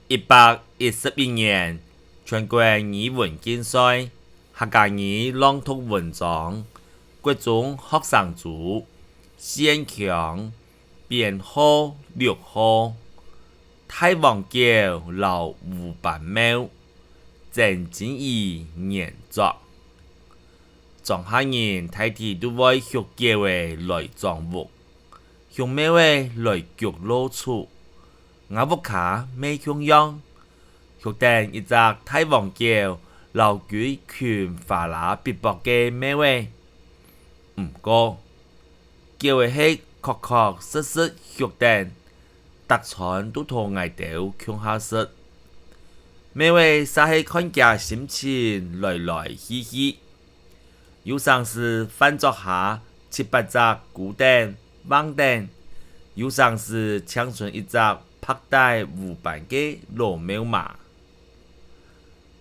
111年，全国语文竞赛客家语朗读文章，国中学生组先强编号6号，太王桥老吴板庙，郑经义研作。庄下人大体都会学教的来装物，向庙的来脚露出。我屋卡未向样，学定一只太王桥老举拳法拉必搏嘅庙的。唔过，叫的是确确实实学定，特产都同外头强下实。庙的啥是看家心情来来去去。有上是翻作下7、8只古灯、网灯，有上是抢存一只拍带无板嘅老庙马。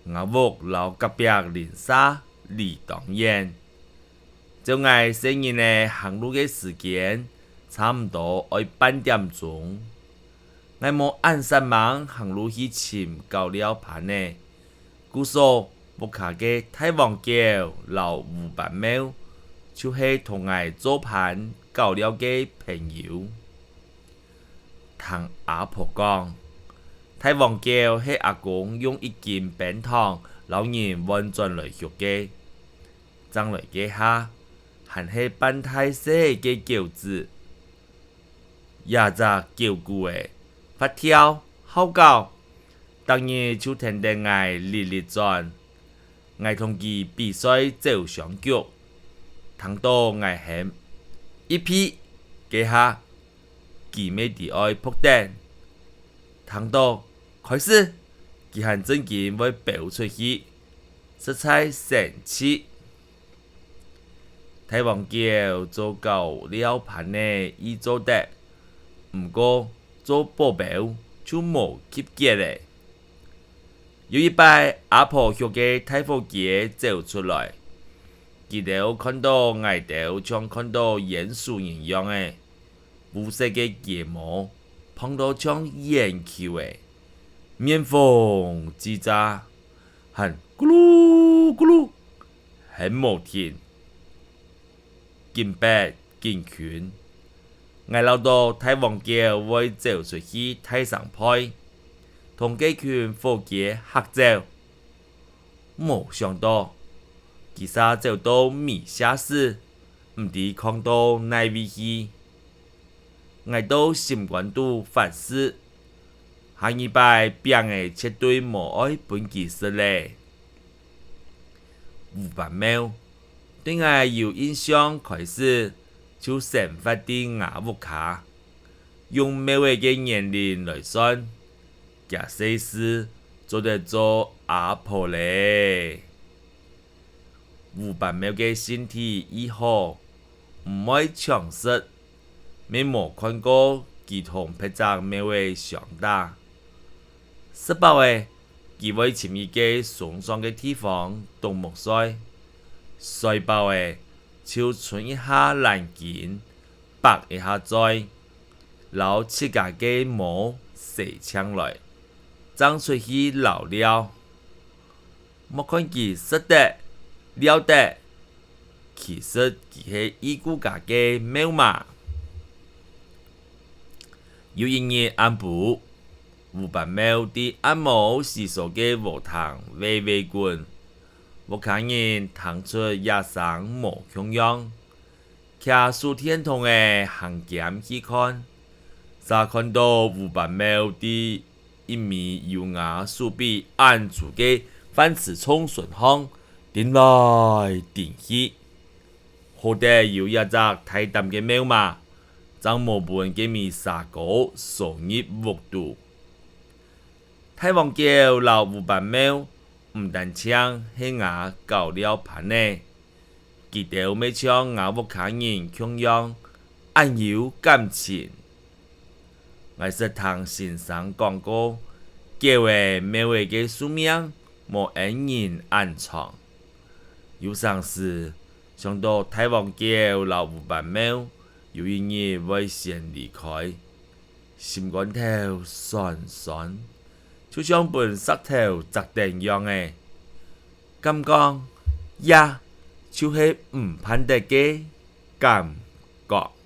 我屋老隔壁邻舍李当然，就爱生日嘅行路嘅时间，差唔多爱8点钟。我冇按3忙行路去寻搞了盘呢，故说。屋卡嘅太王橋老吳板廟，就是同我做盤交了嘅朋友。聽阿婆講，太王橋係阿公用一件餅糖老人運轉來學嘅，將來嘅下還係扮太細嘅餃子，也只叫故嘅發跳好搞，當然就聽得我哩哩轉。我同佢比賽走上腳，聽到我喊一批幾下，佢未地愛撲頂，聽到開始，佢很正經會飆出去，實在神奇。太王橋做夠了盤呢，已做得，唔過做保鏢就冇級別咧。有一擺，阿婆學嘅太婆節走出來，佢哋看到外頭像看到鼹鼠一樣嘅，烏色嘅睫毛碰到像眼球嘅，面風吱喳，很咕嚕咕嚕，很冇停，金白金拳，我老到太王橋會走出去太上派。同幾群伙計合照，冇想到，其實走到米下時，唔知看到哪位去。我到心關度反思，下一擺邊個絕對冇愛本其實咧。吳板廟對我有印象開始，就生發啲牙屋卡，用每位嘅年齡來算。假細事做得做阿婆咧，吳板廟嘅身體以好，唔愛搶食，未冇看過佢同別隻廟嘅相打。18嘅，佢會潛入嘅崇尚嘅地方動木賽，賽爆嘅就存一下藍件，白一下災，留自家嘅毛洗槍來。長出去老了，莫看佢識得了得，其實佢係異國家嘅廟嘛。有一日暗晡，吳板廟啲暗冇時數嘅和堂微微滾，我看人騰出野生冇強樣，徛數天堂嘅行檢去看，才看到吳板廟啲。一米優雅手臂按住嘅番薯蔥順行，點來點去，好得有一隻太淡嘅廟嘛，將無本嘅米沙果送入屋度。太王橋老吳板廟唔單槍係牙搞了盤呢，佢哋未將牙屋卡人強樣，暗有感情。我是聽先生講過，叫嘅廟嘅宿命冇人安藏。有上時想到太王橋老吳板廟，有一日會先離開，心肝頭酸酸，就像本石頭砸定樣誒。咁講呀，就是唔攀得嘅感覺。